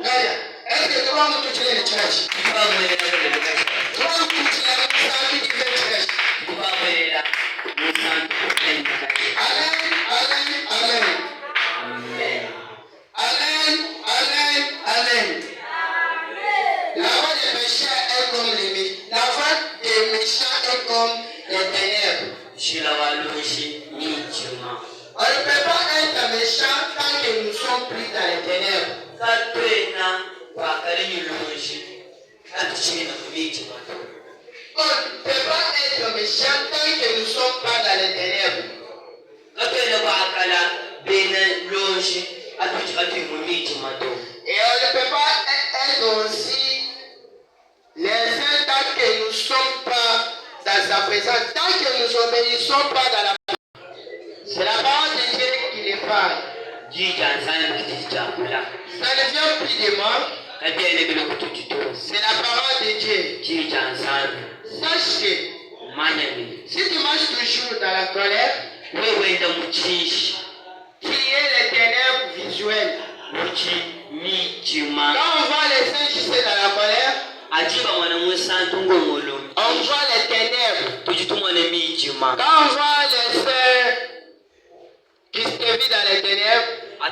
Est-ce que tu vas me toucher les church? Tu vas me toucher les church. Amen, amen, amen. Amen, amen, amen. La voix des méchants est comme la voix des méchants est comme les ténèbres. On ne peut pas être méchant tant que nous sommes pris dans les ténèbres. On ne peut pas être méchant tant que nous ne sommes pas dans les ténèbres. Et on ne peut pas être aussi les uns tant que nous ne sommes pas dans sa présence, tant que nous n'obéissons pas dans la présence. C'est la parole de Dieu qui les parle. Ça ne vient plus de moi. C'est la parole de Dieu. Sache que si tu marches toujours dans la colère, qui est les ténèbres visuelles. Quand on voit les saints juste dans la colère, on voit les ténèbres. Quand on voit les saints qui se vivent dans les ténèbres, on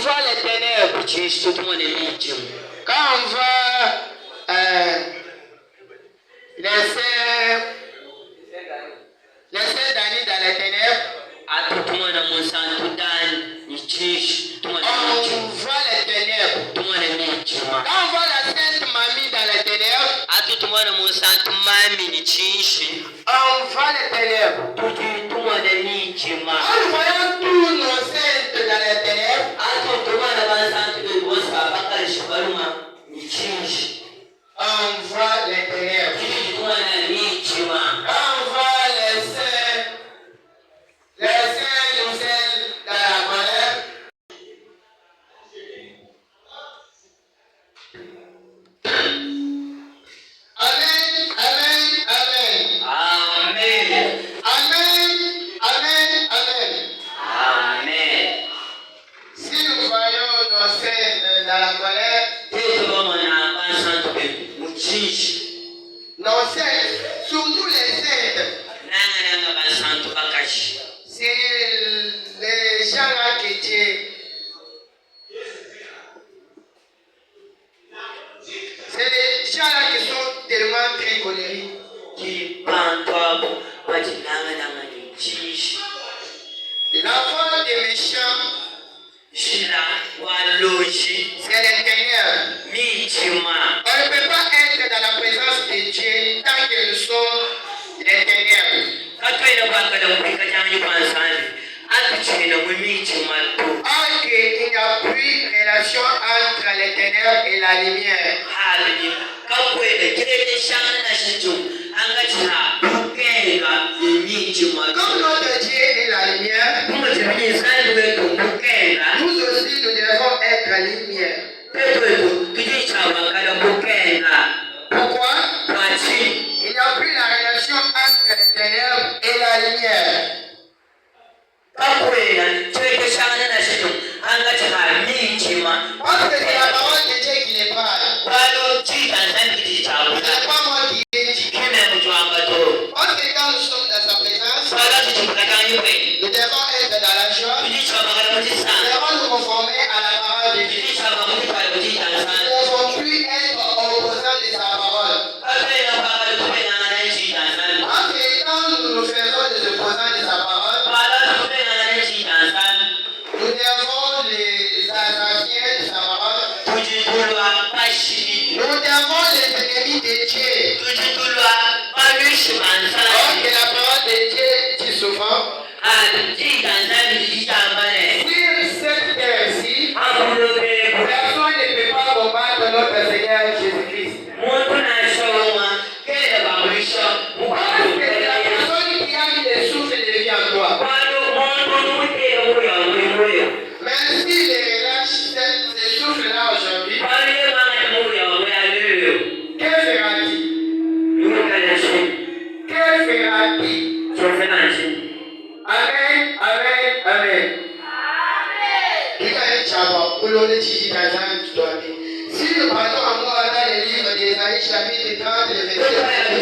voit les ténèbres. Quand on voit les saints d'Annie dans les ténèbres, on voit les ténèbres. Quand on voit la sainte mamie dans les ténèbres, on voit les ténèbres. En voyant tous nos saints dans les ténèbres, on voit les ténèbres. Quand on voit les saints dans la colère, amen, amen, amen. Amen. Amen, amen, amen. Amen. Si nous voyons nos saints dans la colère, nos saints, surtout les saints, c'est les gens-là qui Dieu. C'est les gens-là qui sont tellement très colériques. La voix des méchants, c'est les ténèbres. On ne peut pas être dans la présence de Dieu tant que nous sommes les ténèbres. Or qu'il n'y a plus de relation entre les ténèbres et la lumière. Comme notre Dieu est la lumière, nous aussi nous devons être la lumière. Pourquoi? Il n'y a plus la relation entre les ténèbres et la lumière. Parce que c'est la parole de Dieu qui les parle. Ce n'est pas moi qui l'ai dit. Parce que quand nous sommes dans sa présence, nous devons être dans la joie. Nous devons nous conformer à la parole de Dieu. Nous ne devons plus être opposants de sa parole. Parce que quand nous nous faisons des opposants de sa parole, nous devons les assassiner de sa parole. Nous devons les ennemis de Dieu. Or que la parole de Dieu dit souvent, sur cette terre-ci, personne ne peut pas combattre notre Seigneur Jésus-Christ. Parce que c'est la personne qui a mis le souffle de vie en toi. Mais si les relâche ce souffle-là aujourd'hui, que fera-t-il? Que fera-t-il? Amen, amen, amen. Si nous partons en moi dans les livres d'Ésaïe chapitre 30, le verset